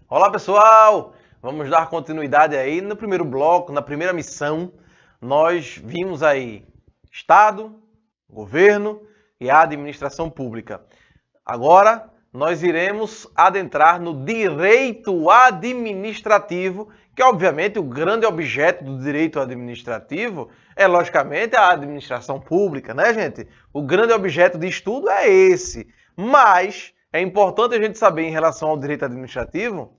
Olá pessoal, vamos dar continuidade aí no primeiro bloco, na primeira missão. Nós vimos aí Estado, governo e a administração pública. Agora nós iremos adentrar no direito administrativo, que obviamente o grande objeto do direito administrativo é logicamente a administração pública, né gente? O grande objeto de estudo é esse, mas é importante a gente saber em relação ao direito administrativo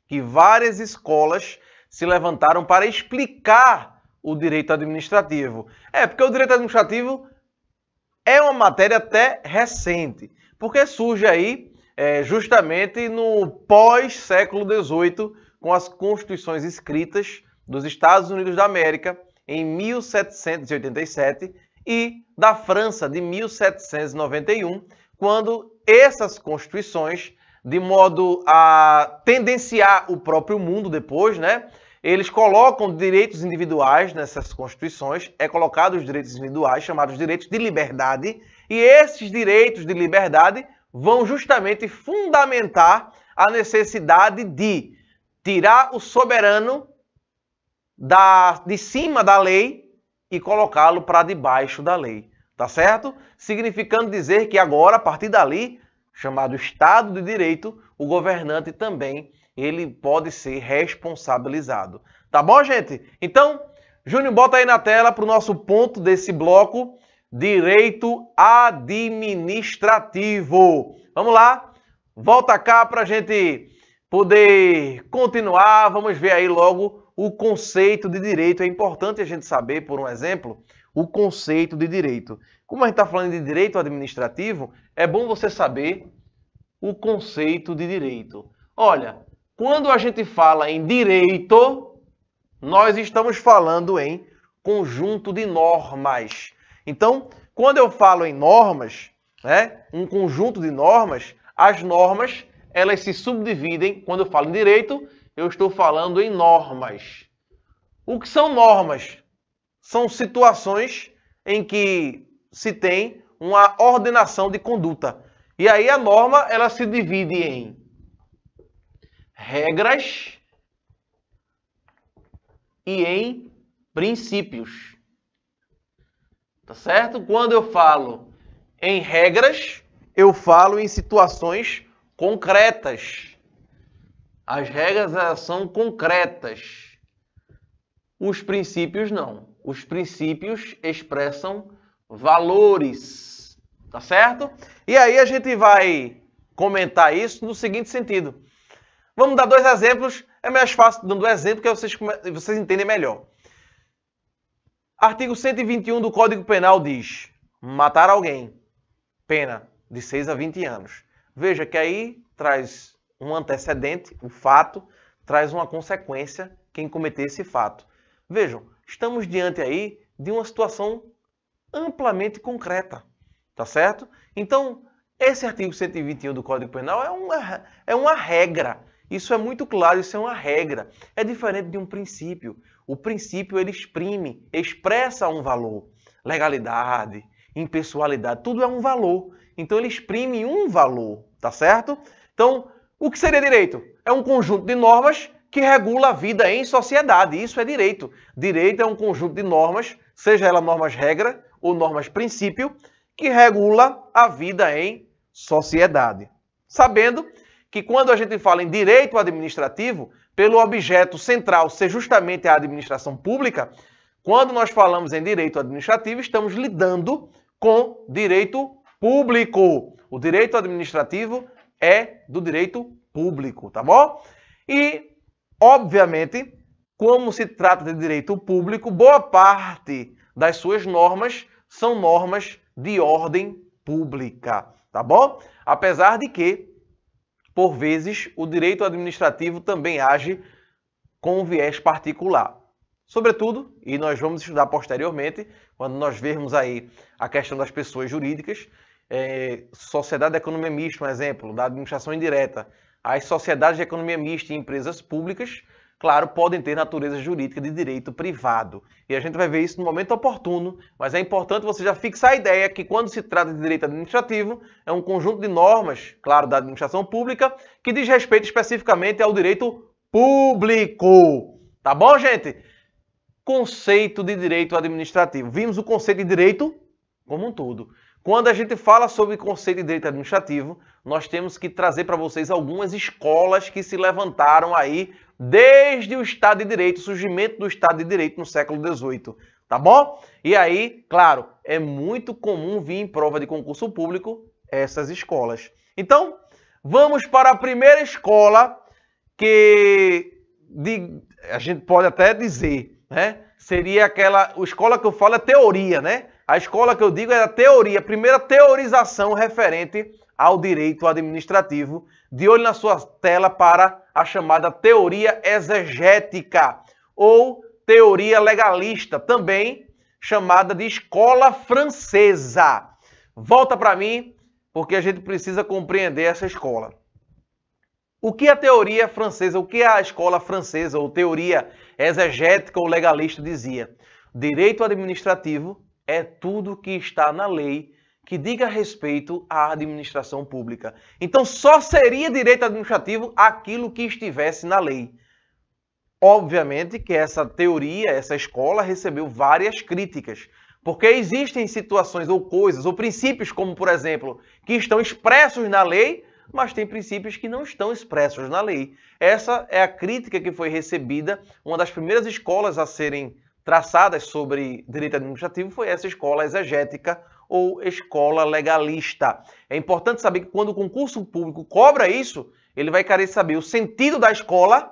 que várias escolas se levantaram para explicar o direito administrativo. Porque o direito administrativo é uma matéria até recente, porque surge aí justamente no pós-século XVIII, com as constituições escritas dos Estados Unidos da América em 1787 e da França de 1791, quando essas constituições, de modo a tendenciar o próprio mundo depois, né? Eles colocam direitos individuais nessas constituições, é colocado os direitos individuais, chamados direitos de liberdade, e esses direitos de liberdade vão justamente fundamentar a necessidade de tirar o soberano de cima da lei e colocá-lo para debaixo da lei, tá certo? Significando dizer que agora, a partir dali, chamado Estado de Direito, o governante também ele pode ser responsabilizado. Tá bom, gente? Então, Júnior, bota aí na tela para o nosso ponto desse bloco, direito administrativo. Vamos lá? Volta cá para a gente poder continuar. Vamos ver aí logo o conceito de direito. É importante a gente saber, por um exemplo, o conceito de direito. Como a gente está falando de direito administrativo, é bom você saber o conceito de direito. Olha, quando a gente fala em direito, nós estamos falando em conjunto de normas. Então, quando eu falo em normas, né, um conjunto de normas, as normas, elas se subdividem. Quando eu falo em direito, eu estou falando em normas. O que são normas? São situações em que se tem uma ordenação de conduta. E aí a norma, ela se divide em regras e em princípios. Tá certo? Quando eu falo em regras, eu falo em situações concretas. As regras, elas são concretas. Os princípios não. Os princípios expressam valores, tá certo? E aí a gente vai comentar isso no seguinte sentido. Vamos dar dois exemplos, é mais fácil dando exemplo que vocês entendem melhor. Artigo 121 do Código Penal diz: matar alguém, pena de 6 a 20 anos. Veja que aí traz um antecedente, o fato, traz uma consequência quem cometer esse fato. Vejam, estamos diante aí de uma situação amplamente concreta, tá certo? Então, esse artigo 121 do Código Penal é uma regra. Isso é muito claro, isso é uma regra. É diferente de um princípio. O princípio, ele expressa um valor. Legalidade, impessoalidade, tudo é um valor. Então, ele exprime um valor, tá certo? Então, o que seria direito? É um conjunto de normas que regula a vida em sociedade. Isso é direito. Direito é um conjunto de normas, seja ela normas regra ou normas princípio, que regula a vida em sociedade. Sabendo que quando a gente fala em direito administrativo, pelo objeto central ser justamente a administração pública, quando nós falamos em direito administrativo, estamos lidando com direito público. O direito administrativo é do direito público, tá bom? E, obviamente, como se trata de direito público, boa parte das suas normas são normas de ordem pública, tá bom? Apesar de que, por vezes, o direito administrativo também age com um viés particular. Sobretudo, e nós vamos estudar posteriormente, quando nós vermos aí a questão das pessoas jurídicas, sociedade de economia mista, um exemplo, da administração indireta, as sociedades de economia mista e empresas públicas, claro, podem ter natureza jurídica de direito privado. E a gente vai ver isso no momento oportuno, mas é importante você já fixar a ideia que quando se trata de direito administrativo, é um conjunto de normas, claro, da administração pública, que diz respeito especificamente ao direito público. Tá bom, gente? Conceito de direito administrativo. Vimos o conceito de direito como um todo. Quando a gente fala sobre conceito de direito administrativo, nós temos que trazer para vocês algumas escolas que se levantaram aí desde o Estado de Direito, o surgimento do Estado de Direito no século XVIII, tá bom? E aí, claro, é muito comum vir em prova de concurso público essas escolas. Então, vamos para a primeira escola que a gente pode até dizer, né? Seria a escola que eu falo é teoria, né? A escola que eu digo é a teoria, a primeira teorização referente ao direito administrativo. De olho na sua tela para a chamada teoria exegética ou teoria legalista, também chamada de escola francesa. Volta para mim, porque a gente precisa compreender essa escola. O que a teoria francesa, o que a escola francesa ou teoria exegética ou legalista dizia? Direito administrativo é tudo que está na lei que diga respeito à administração pública. Então, só seria direito administrativo aquilo que estivesse na lei. Obviamente que essa teoria, essa escola, recebeu várias críticas, porque existem situações ou coisas ou princípios, como, por exemplo, que estão expressos na lei, mas tem princípios que não estão expressos na lei. Essa é a crítica que foi recebida, uma das primeiras escolas a serem traçadas sobre direito administrativo foi essa escola exegética ou escola legalista. É importante saber que quando o concurso público cobra isso, ele vai querer saber o sentido da escola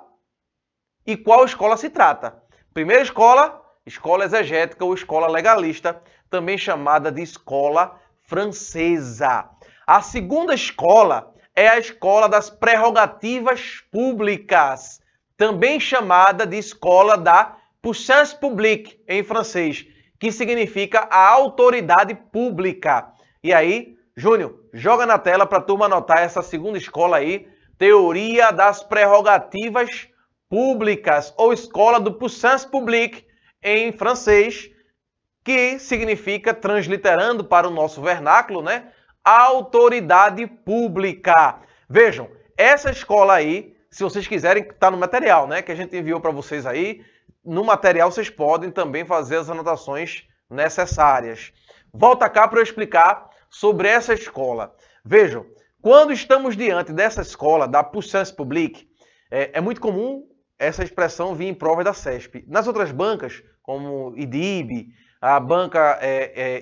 e qual escola se trata. Primeira escola, escola exegética ou escola legalista, também chamada de escola francesa. A segunda escola é a escola das prerrogativas públicas, também chamada de escola da puissance publique, em francês, que significa a autoridade pública. E aí, Júnior, joga na tela para a turma anotar essa segunda escola aí, teoria das prerrogativas públicas, ou escola do puissance publique, em francês, que significa, transliterando para o nosso vernáculo, né? Autoridade pública. Vejam, essa escola aí, se vocês quiserem, está no material, né? Que a gente enviou para vocês aí. No material vocês podem também fazer as anotações necessárias. Volta cá para eu explicar sobre essa escola. Vejam, quando estamos diante dessa escola, da puissance publique, é muito comum essa expressão vir em provas da CESP. Nas outras bancas, como IDIB, a banca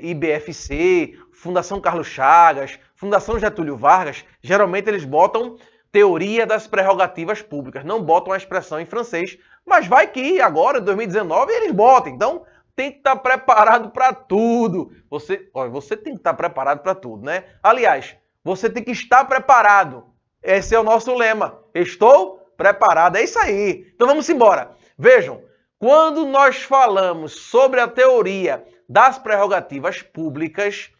IBFC, Fundação Carlos Chagas, Fundação Getúlio Vargas, geralmente eles botam teoria das prerrogativas públicas, não botam a expressão em francês, mas vai que agora, em 2019, eles botam. Então, tem que estar preparado para tudo. Você tem que estar preparado para tudo, né? Aliás, você tem que estar preparado. Esse é o nosso lema. Estou preparado. É isso aí. Então, vamos embora. Vejam, quando nós falamos sobre a teoria das prerrogativas públicas,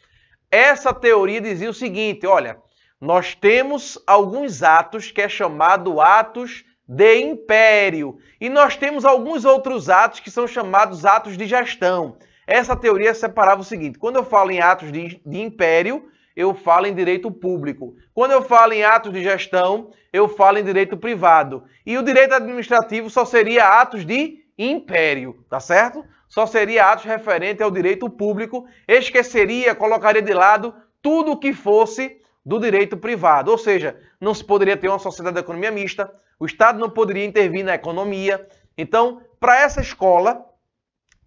essa teoria dizia o seguinte, olha, nós temos alguns atos que é chamado atos de império. E nós temos alguns outros atos que são chamados atos de gestão. Essa teoria separava o seguinte, quando eu falo em atos de império, eu falo em direito público. Quando eu falo em atos de gestão, eu falo em direito privado. E o direito administrativo só seria atos de império, tá certo? Só seria atos referentes ao direito público, esqueceria, colocaria de lado tudo o que fosse do direito privado. Ou seja, não se poderia ter uma sociedade de economia mista, o Estado não poderia intervir na economia. Então, para essa escola,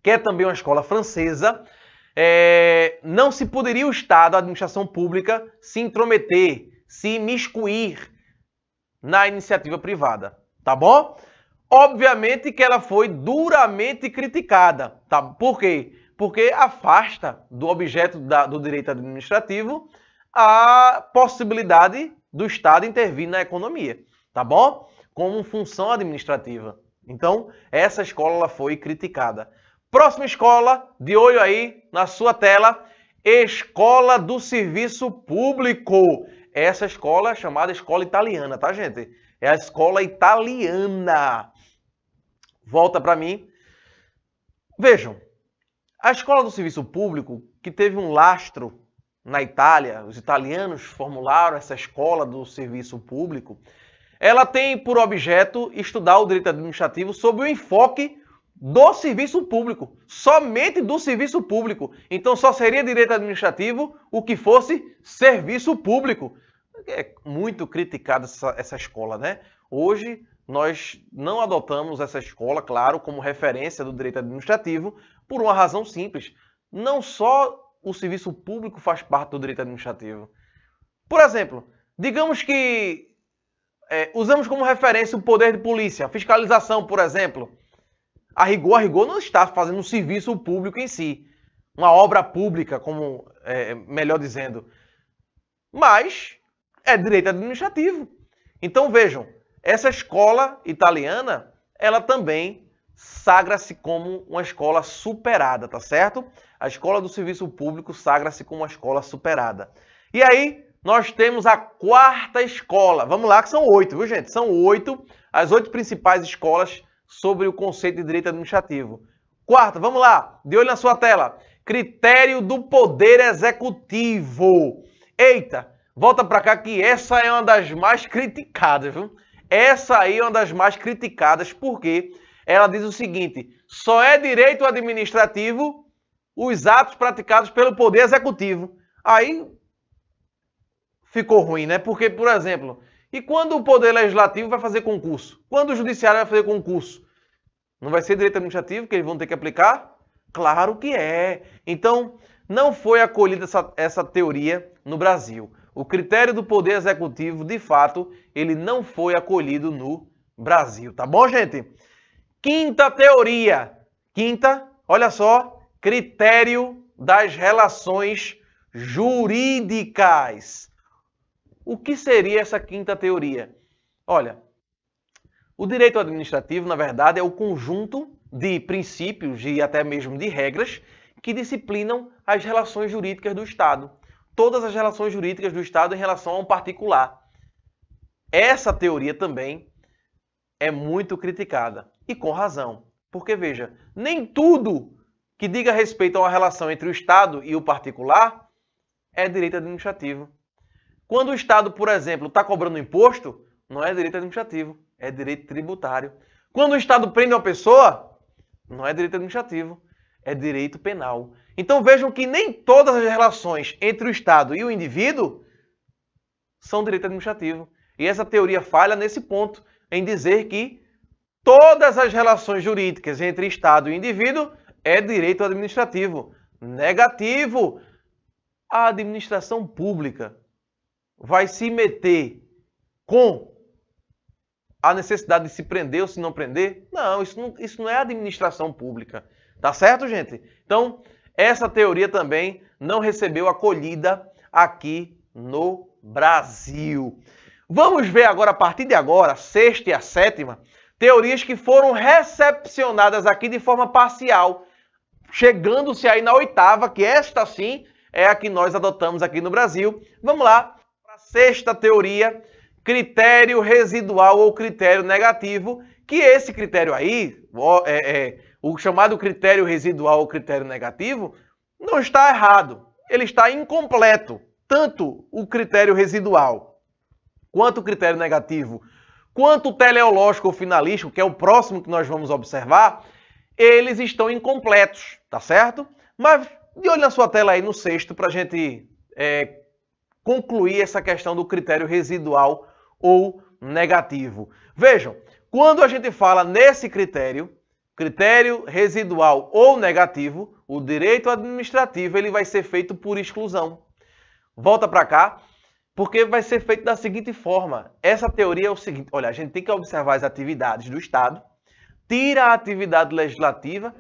que é também uma escola francesa, não se poderia o Estado, a administração pública, se intrometer, se imiscuir na iniciativa privada. Tá bom? Obviamente que ela foi duramente criticada. Tá? Por quê? Porque afasta do objeto do direito administrativo a possibilidade do Estado intervir na economia. Tá bom? Como função administrativa. Então, essa escola ela foi criticada. Próxima escola, de olho aí na sua tela, Escola do Serviço Público. Essa escola é chamada escola italiana, tá, gente? É a escola italiana. Volta para mim. Vejam, a escola do serviço público, que teve um lastro na Itália, os italianos formularam essa escola do serviço público, ela tem por objeto estudar o direito administrativo sob o enfoque do serviço público, somente do serviço público. Então só seria direito administrativo o que fosse serviço público. É muito criticada essa escola, né? Hoje nós não adotamos essa escola, claro, como referência do direito administrativo, por uma razão simples. Não só o serviço público faz parte do direito administrativo. Por exemplo, digamos que usamos como referência o poder de polícia, a fiscalização, por exemplo. A rigor não está fazendo um serviço público em si, uma obra pública, como melhor dizendo. Mas é direito administrativo. Então vejam, essa escola italiana, ela também sagra-se como uma escola superada, tá certo? A escola do serviço público sagra-se como uma escola superada. E aí, nós temos a quarta escola. Vamos lá, que são 8, viu, gente? São 8, as 8 principais escolas sobre o conceito de direito administrativo. Quarta, vamos lá, de olho na sua tela. Critério do Poder Executivo. Eita, volta para cá que essa é uma das mais criticadas, viu? Essa aí é uma das mais criticadas, porque ela diz o seguinte: só é direito administrativo os atos praticados pelo Poder Executivo. Aí ficou ruim, né? Porque, por exemplo, e quando o Poder Legislativo vai fazer concurso? Quando o Judiciário vai fazer concurso? Não vai ser direito administrativo que eles vão ter que aplicar? Claro que é. Então, não foi acolhida essa teoria no Brasil. O critério do Poder Executivo, de fato, ele não foi acolhido no Brasil. Tá bom, gente? Quinta teoria. Quinta, olha só, critério das relações jurídicas. O que seria essa quinta teoria? Olha, o direito administrativo, na verdade, é o conjunto de princípios e até mesmo de regras que disciplinam as relações jurídicas do Estado. Todas as relações jurídicas do Estado em relação a um particular. Essa teoria também é muito criticada. E com razão. Porque, veja, nem tudo que diga respeito a uma relação entre o Estado e o particular é direito administrativo. Quando o Estado, por exemplo, está cobrando imposto, não é direito administrativo, é direito tributário. Quando o Estado prende uma pessoa, não é direito administrativo, é direito penal. Então vejam que nem todas as relações entre o Estado e o indivíduo são direito administrativo. E essa teoria falha nesse ponto, em dizer que todas as relações jurídicas entre Estado e indivíduo é direito administrativo. Negativo. A administração pública vai se meter com a necessidade de se prender ou se não prender? Não, isso não é administração pública. Tá certo, gente? Então, essa teoria também não recebeu acolhida aqui no Brasil. Vamos ver agora, a partir de agora, a sexta e a sétima, teorias que foram recepcionadas aqui de forma parcial, chegando-se aí na oitava, que esta sim é a que nós adotamos aqui no Brasil. Vamos lá, para a sexta teoria, critério residual ou critério negativo, que esse critério aí, o chamado critério residual ou critério negativo, não está errado, ele está incompleto. Tanto o critério residual, quanto o critério negativo, quanto o teleológico ou finalístico, que é o próximo que nós vamos observar, eles estão incompletos, tá certo? Mas de olho na sua tela aí no sexto, para a gente concluir essa questão do critério residual ou negativo. Vejam, quando a gente fala nesse critério residual ou negativo, o direito administrativo ele vai ser feito por exclusão. Volta para cá, porque vai ser feito da seguinte forma. Essa teoria é o seguinte, olha, a gente tem que observar as atividades do Estado, tira a atividade legislativa,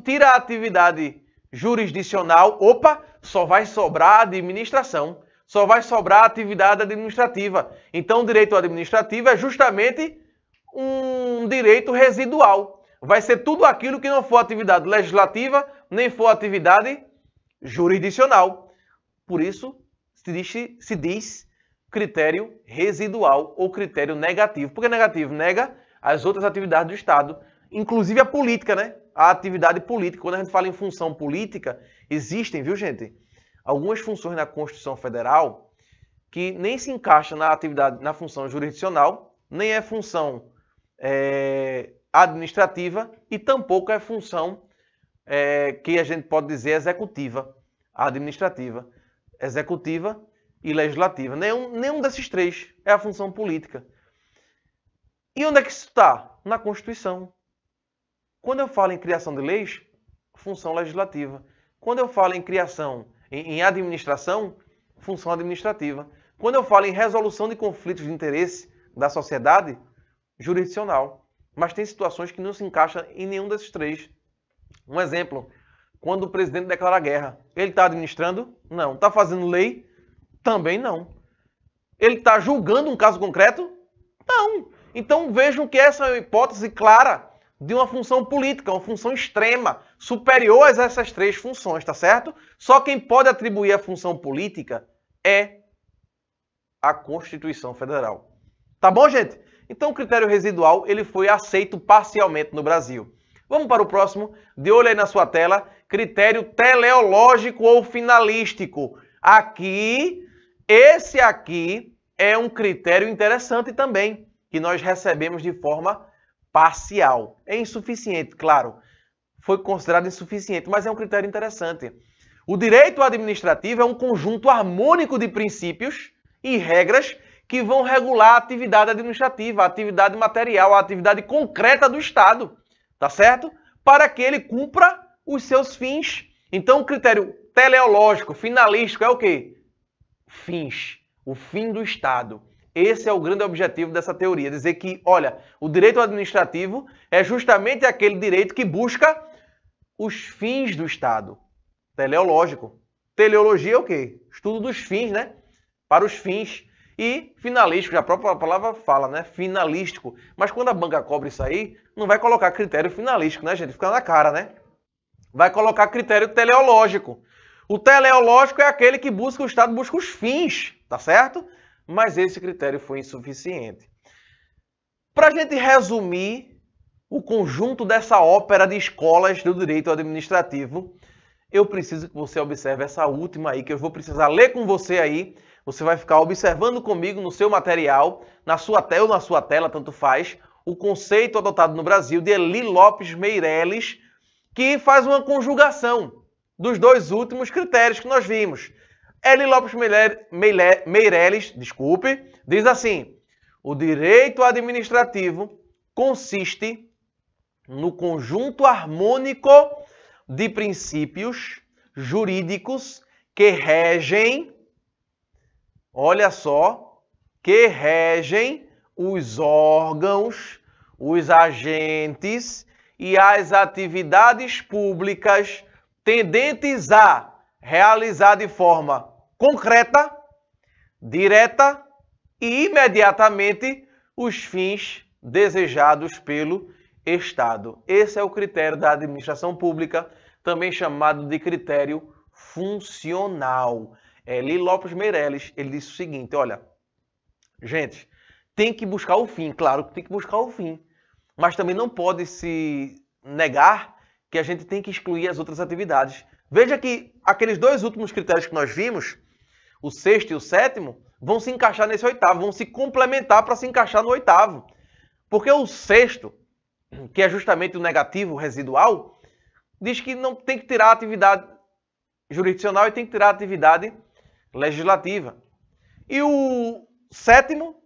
tira a atividade jurisdicional, só vai sobrar a administração, só vai sobrar a atividade administrativa. Então, o direito administrativo é justamente um direito residual. Vai ser tudo aquilo que não for atividade legislativa, nem for atividade jurisdicional. Por isso, se diz critério residual ou critério negativo. Porque negativo nega as outras atividades do Estado inclusive a política, né? A atividade política. Quando a gente fala em função política, existem, viu, gente, algumas funções na Constituição Federal que nem se encaixa na atividade, na função jurisdicional, nem é função administrativa e tampouco é função que a gente pode dizer executiva, administrativa, executiva e legislativa. Nenhum desses três é a função política. E onde é que isso está? Na Constituição. Quando eu falo em criação de leis, função legislativa. Quando eu falo em criação, em administração, função administrativa. Quando eu falo em resolução de conflitos de interesse da sociedade, jurisdicional. Mas tem situações que não se encaixam em nenhum desses três. Um exemplo, quando o presidente declara guerra, ele está administrando? Não. Está fazendo lei? Também não. Ele está julgando um caso concreto? Não. Então vejam que essa é uma hipótese clara de uma função política, uma função extrema, superior a essas três funções, tá certo? Só quem pode atribuir a função política é a Constituição Federal. Tá bom, gente? Então o critério residual ele foi aceito parcialmente no Brasil. Vamos para o próximo. De olho aí na sua tela. Critério teleológico ou finalístico. Esse aqui é um critério interessante também, que nós recebemos de forma parcial. É insuficiente, claro. Foi considerado insuficiente, mas é um critério interessante. O direito administrativo é um conjunto harmônico de princípios e regras que vão regular a atividade administrativa, a atividade material, a atividade concreta do Estado, tá certo? Para que ele cumpra os seus fins. Então, o critério teleológico, finalístico, é o quê? Fins. O fim do Estado. Esse é o grande objetivo dessa teoria. Dizer que, olha, o direito administrativo é justamente aquele direito que busca os fins do Estado. Teleológico. Teleologia é o quê? Estudo dos fins, né? Para os fins. E finalístico, já a própria palavra fala, né? Finalístico. Mas quando a banca cobra isso aí, não vai colocar critério finalístico, né, gente? Fica na cara, né? Vai colocar critério teleológico. O teleológico é aquele que busca, o Estado busca os fins, tá certo? Mas esse critério foi insuficiente. Para a gente resumir o conjunto dessa ópera de escolas do direito administrativo, eu preciso que você observe essa última aí, que eu vou precisar ler com você aí. Você vai ficar observando comigo no seu material, na sua tela ou na sua tela, tanto faz, o conceito adotado no Brasil de Eli Lopes Meireles, que faz uma conjugação dos dois últimos critérios que nós vimos. Eli Lopes Meireles, diz assim: o direito administrativo consiste no conjunto harmônico de princípios jurídicos que regem, olha só, que regem os órgãos, os agentes e as atividades públicas tendentes a realizar de forma concreta, direta e imediatamente os fins desejados pelo Estado. Esse é o critério da administração pública, também chamado de critério funcional. Eli Lopes Meireles, ele disse o seguinte, olha, gente, tem que buscar o fim, claro que tem que buscar o fim, mas também não pode se negar que a gente tem que excluir as outras atividades. Veja que aqueles dois últimos critérios que nós vimos, o sexto e o sétimo, vão se encaixar nesse oitavo, vão se complementar para se encaixar no oitavo. Porque o sexto, que é justamente o negativo residual, diz que não tem que tirar a atividade jurisdicional e tem que tirar a atividade legislativa. E o sétimo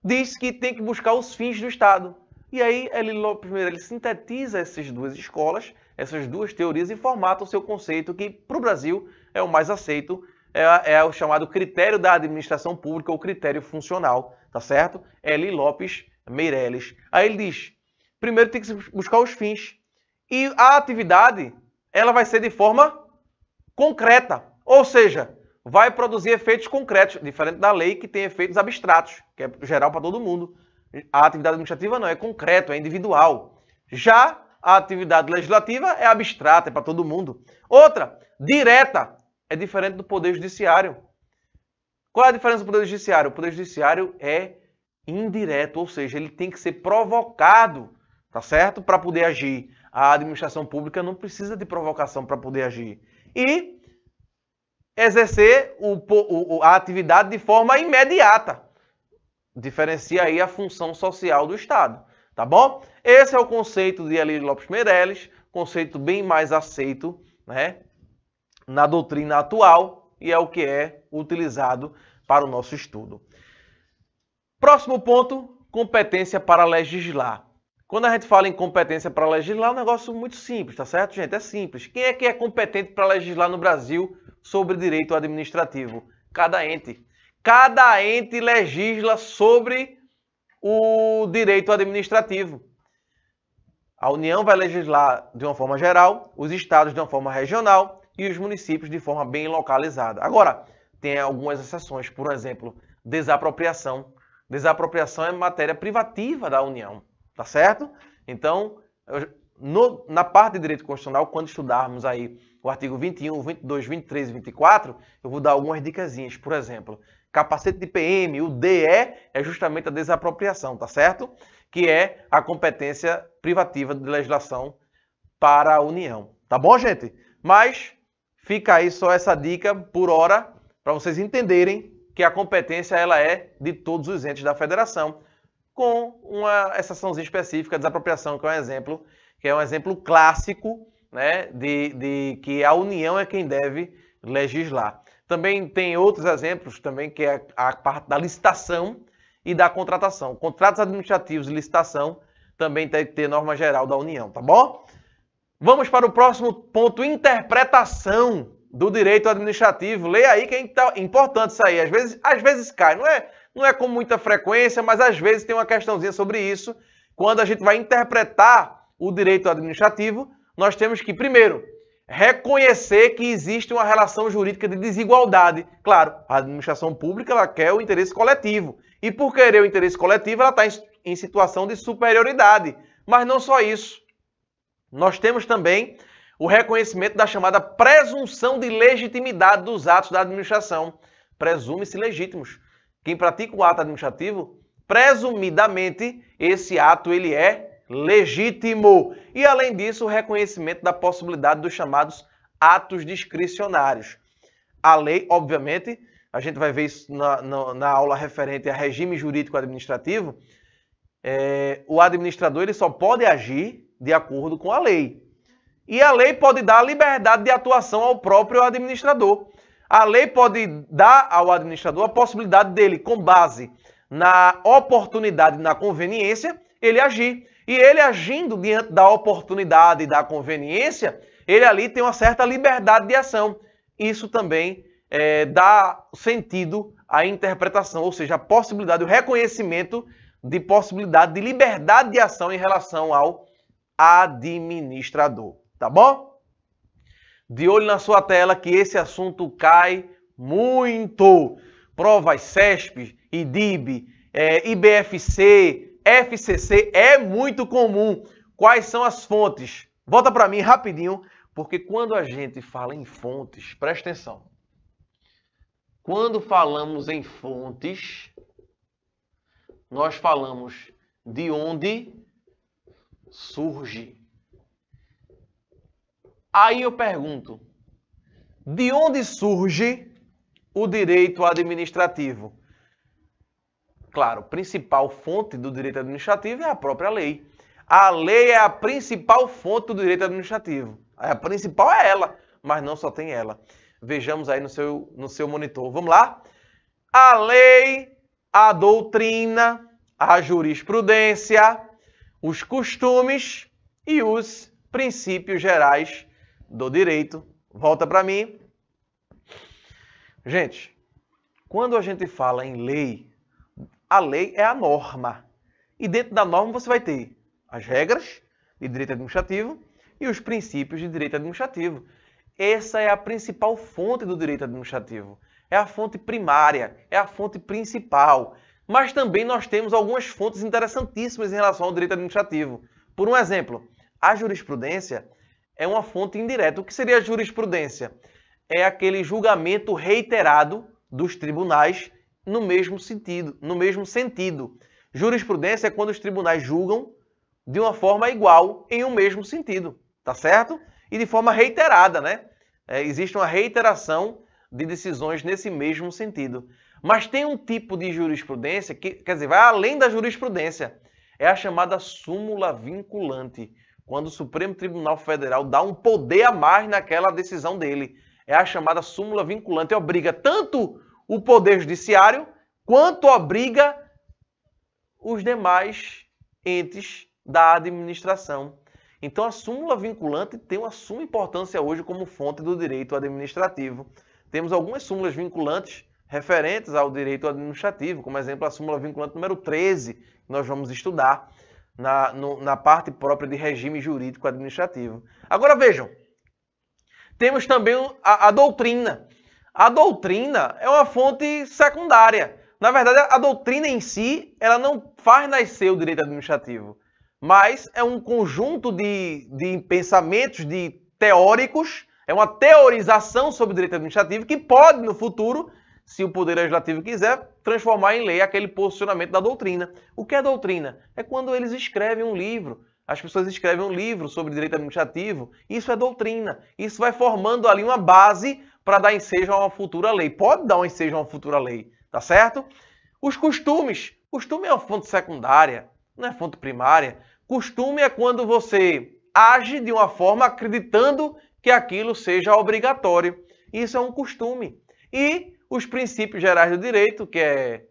diz que tem que buscar os fins do Estado. E aí, Eli Lopes Meireles sintetiza essas duas escolas, essas duas teorias e formata o seu conceito que, para o Brasil, é o mais aceito, é o chamado critério da administração pública ou critério funcional, tá certo? Eli Lopes Meireles. Aí ele diz, primeiro tem que buscar os fins. E a atividade, ela vai ser de forma concreta, ou seja, vai produzir efeitos concretos, diferente da lei que tem efeitos abstratos, que é geral para todo mundo. A atividade administrativa não, é concreto, é individual. Já a atividade legislativa é abstrata, é para todo mundo. Outra, direta, é diferente do Poder Judiciário. Qual é a diferença do Poder Judiciário? O Poder Judiciário é indireto, ou seja, ele tem que ser provocado tá certo? Para poder agir. A administração pública não precisa de provocação para poder agir. E exercer a atividade de forma imediata. Diferencia aí a função social do Estado, tá bom? Esse é o conceito de Alírio Lopes Meireles, conceito bem mais aceito, né, na doutrina atual, e é o que é utilizado para o nosso estudo. Próximo ponto, competência para legislar. Quando a gente fala em competência para legislar, é um negócio muito simples, tá certo, gente? É simples. Quem é que é competente para legislar no Brasil sobre direito administrativo? Cada ente. Cada ente legisla sobre o direito administrativo. A União vai legislar de uma forma geral, os estados de uma forma regional e os municípios de forma bem localizada. Agora, tem algumas exceções, por exemplo, desapropriação. Desapropriação é matéria privativa da União, tá certo? Então, na parte de direito constitucional, quando estudarmos aí o artigo 21, 22, 23 e 24, eu vou dar algumas dicasinhas. Por exemplo, capacete de PM, o DE é justamente a desapropriação, tá certo? Que é a competência privativa de legislação para a União. Tá bom, gente? Mas fica aí só essa dica por hora para vocês entenderem que a competência ela é de todos os entes da federação, com uma exceçãozinha específica, a desapropriação, que é um exemplo clássico, né, de que a União é quem deve legislar. Também tem outros exemplos, também, que é a parte da licitação e da contratação. Contratos administrativos e licitação também tem que ter norma geral da União, tá bom? Vamos para o próximo ponto, interpretação do direito administrativo. Leia aí que é importante isso aí. Às vezes cai, não é com muita frequência, mas às vezes tem uma questãozinha sobre isso. Quando a gente vai interpretar o direito administrativo, nós temos que, primeiro, reconhecer que existe uma relação jurídica de desigualdade. Claro, a administração pública ela quer o interesse coletivo. E por querer o interesse coletivo, ela está em situação de superioridade. Mas não só isso. Nós temos também o reconhecimento da chamada presunção de legitimidade dos atos da administração. Presume-se legítimos. Quem pratica o ato administrativo, presumidamente, esse ato ele é legítimo. E, além disso, o reconhecimento da possibilidade dos chamados atos discricionários. A lei, obviamente, a gente vai ver isso na aula referente a regime jurídico administrativo, o administrador ele só pode agir de acordo com a lei. E a lei pode dar liberdade de atuação ao próprio administrador. A lei pode dar ao administrador a possibilidade dele, com base na oportunidade e na conveniência, ele agir. E ele agindo diante da oportunidade e da conveniência, ele ali tem uma certa liberdade de ação. Isso também dá sentido à interpretação, ou seja, a possibilidade, o reconhecimento de possibilidade de liberdade de ação em relação ao administrador. Tá bom? De olho na sua tela que esse assunto cai muito. Provas CESP, IDIB, IBFC, FCC é muito comum. Quais são as fontes? Volta para mim rapidinho, porque quando a gente fala em fontes, presta atenção. Quando falamos em fontes, nós falamos de onde surge. Aí eu pergunto, de onde surge o direito administrativo? Claro, a principal fonte do direito administrativo é a própria lei. A lei é a principal fonte do direito administrativo. A principal é ela, mas não só tem ela. Vejamos aí no seu monitor. Vamos lá? A lei, a doutrina, a jurisprudência, os costumes e os princípios gerais do direito. Volta para mim. Gente, quando a gente fala em lei, a lei é a norma. E dentro da norma você vai ter as regras de direito administrativo e os princípios de direito administrativo. Essa é a principal fonte do direito administrativo. É a fonte primária, é a fonte principal. Mas também nós temos algumas fontes interessantíssimas em relação ao direito administrativo. Por um exemplo, a jurisprudência é uma fonte indireta. O que seria a jurisprudência? É aquele julgamento reiterado dos tribunais no mesmo sentido. Jurisprudência é quando os tribunais julgam de uma forma igual em um mesmo sentido, tá certo? E de forma reiterada, né? Existe uma reiteração de decisões nesse mesmo sentido. Mas tem um tipo de jurisprudência que, quer dizer, vai além da jurisprudência. É a chamada súmula vinculante, quando o Supremo Tribunal Federal dá um poder a mais naquela decisão dele. É a chamada súmula vinculante, obriga tanto o Poder Judiciário quanto obriga os demais entes da administração. Então, a súmula vinculante tem uma suma importância hoje como fonte do direito administrativo. Temos algumas súmulas vinculantes referentes ao direito administrativo, como exemplo a súmula vinculante número 13, que nós vamos estudar na parte própria de regime jurídico administrativo. Agora vejam, temos também a doutrina. A doutrina é uma fonte secundária. Na verdade, a doutrina em si, ela não faz nascer o direito administrativo, mas é um conjunto de pensamentos, de teóricos, é uma teorização sobre o direito administrativo que pode, no futuro, se o Poder Legislativo quiser, transformar em lei aquele posicionamento da doutrina. O que é doutrina? É quando eles escrevem um livro. As pessoas escrevem um livro sobre direito administrativo. Isso é doutrina. Isso vai formando ali uma base para dar ensejo a uma futura lei. Pode dar um ensejo a uma futura lei, tá certo? Os costumes. Costume é uma fonte secundária, não é fonte primária. Costume é quando você age de uma forma acreditando que aquilo seja obrigatório. Isso é um costume. E os princípios gerais do direito, que é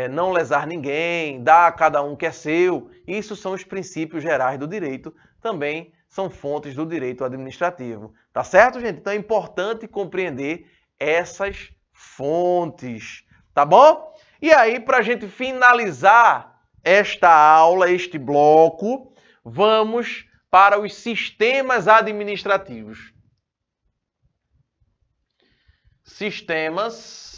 não lesar ninguém, dar a cada um que é seu, isso são os princípios gerais do direito, também são fontes do direito administrativo. Tá certo, gente? Então é importante compreender essas fontes, tá bom? E aí, para a gente finalizar esta aula, este bloco, vamos para os sistemas administrativos. Sistemas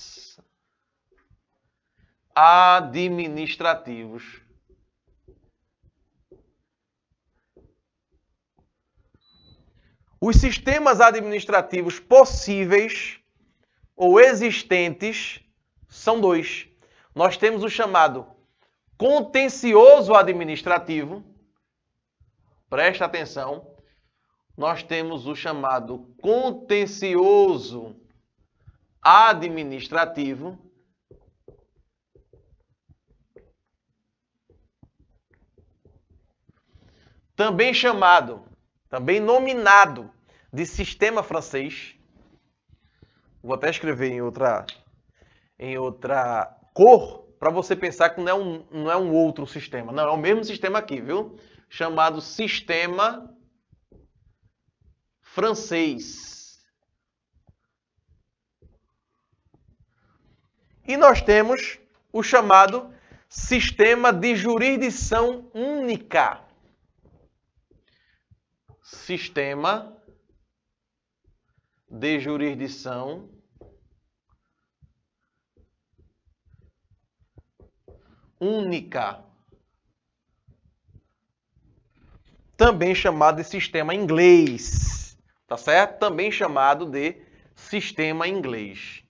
administrativos. Os sistemas administrativos possíveis ou existentes são dois. Nós temos o chamado contencioso administrativo. Presta atenção. Nós temos o chamado contencioso administrativo. Também chamado, também nominado de sistema francês. Vou até escrever em outra cor para você pensar que não é um outro sistema. Não, é o mesmo sistema aqui, viu? Chamado sistema francês. E nós temos o chamado sistema de jurisdição única. Sistema de jurisdição única. Também chamado de sistema inglês. Tá certo? Também chamado de sistema inglês.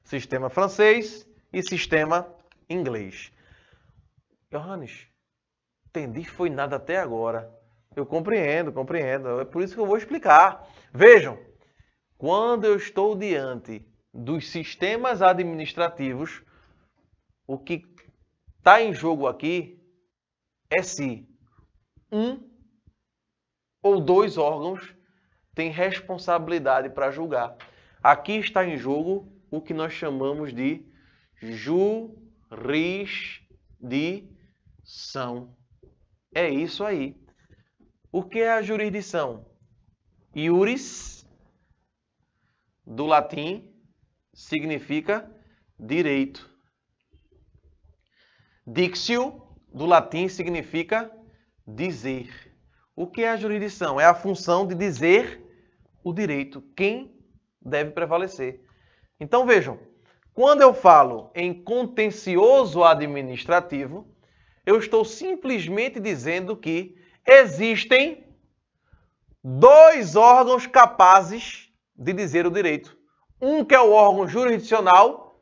Sistema francês e sistema inglês. Johannes, entendi, foi nada até agora. Eu compreendo. É por isso que eu vou explicar. Vejam, quando eu estou diante dos sistemas administrativos, o que está em jogo aqui é se um ou dois órgãos têm responsabilidade para julgar. Aqui está em jogo o que nós chamamos de jurisdição. É isso aí. O que é a jurisdição? Iuris, do latim, significa direito. Dictio, do latim, significa dizer. O que é a jurisdição? É a função de dizer o direito. Quem deve prevalecer. Então vejam, quando eu falo em contencioso administrativo, eu estou simplesmente dizendo que existem dois órgãos capazes de dizer o direito. um que é o órgão jurisdicional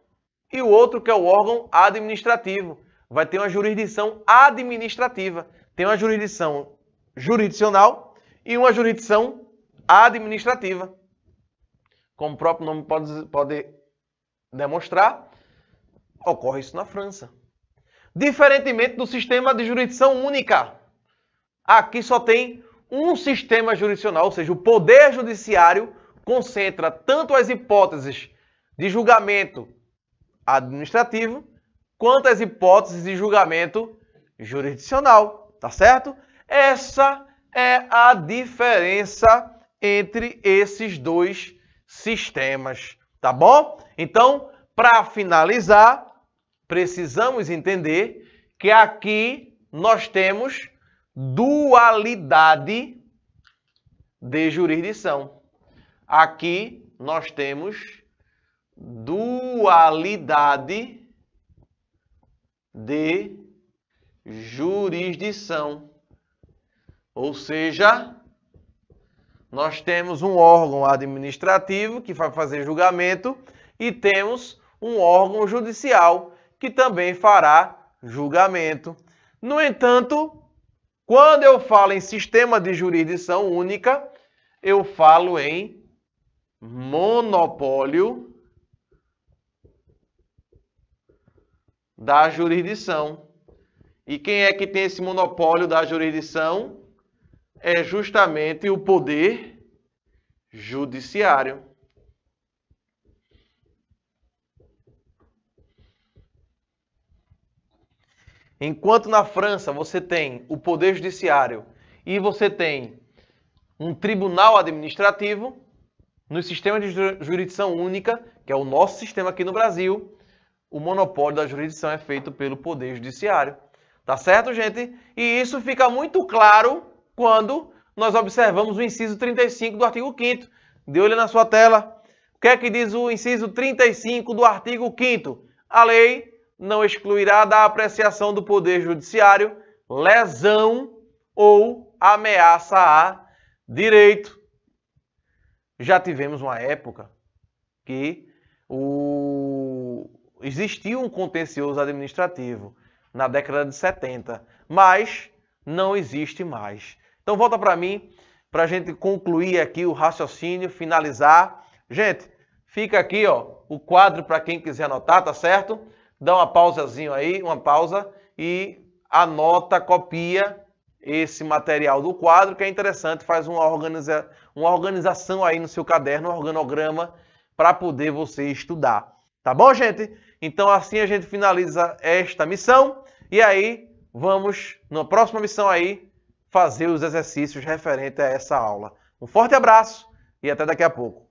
e o outro que é o órgão administrativo. Vai ter uma jurisdição administrativa. Tem uma jurisdição jurisdicional e uma jurisdição administrativa. Como o próprio nome pode demonstrar, ocorre isso na França. Diferentemente do sistema de jurisdição única. Aqui só tem um sistema jurisdicional, ou seja, o Poder Judiciário concentra tanto as hipóteses de julgamento administrativo quanto as hipóteses de julgamento jurisdicional, tá certo? Essa é a diferença entre esses dois sistemas, tá bom? Então, para finalizar, precisamos entender que aqui nós temos dualidade de jurisdição. Aqui nós temos dualidade de jurisdição. Ou seja, nós temos um órgão administrativo que vai fazer julgamento e temos um órgão judicial que também fará julgamento. No entanto, quando eu falo em sistema de jurisdição única, eu falo em monopólio da jurisdição. E quem é que tem esse monopólio da jurisdição? É justamente o Poder Judiciário. Enquanto na França você tem o Poder Judiciário e você tem um tribunal administrativo, no sistema de jurisdição única, que é o nosso sistema aqui no Brasil, o monopólio da jurisdição é feito pelo Poder Judiciário. Tá certo, gente? E isso fica muito claro quando nós observamos o inciso 35 do artigo 5º. Dê olho na sua tela. O que é que diz o inciso 35 do artigo 5º? A lei não excluirá da apreciação do Poder Judiciário lesão ou ameaça a direito. Já tivemos uma época que existia um contencioso administrativo na década de 70, mas não existe mais. Então volta para mim, para a gente concluir aqui o raciocínio, finalizar. Gente, fica aqui ó, o quadro para quem quiser anotar, tá certo? Dá uma pausazinha aí, uma pausa e anota, copia esse material do quadro, que é interessante, faz uma organização aí no seu caderno, um organograma, para poder você estudar. Tá bom, gente? Então assim a gente finaliza esta missão e aí vamos, na próxima missão aí, fazer os exercícios referentes a essa aula. Um forte abraço e até daqui a pouco.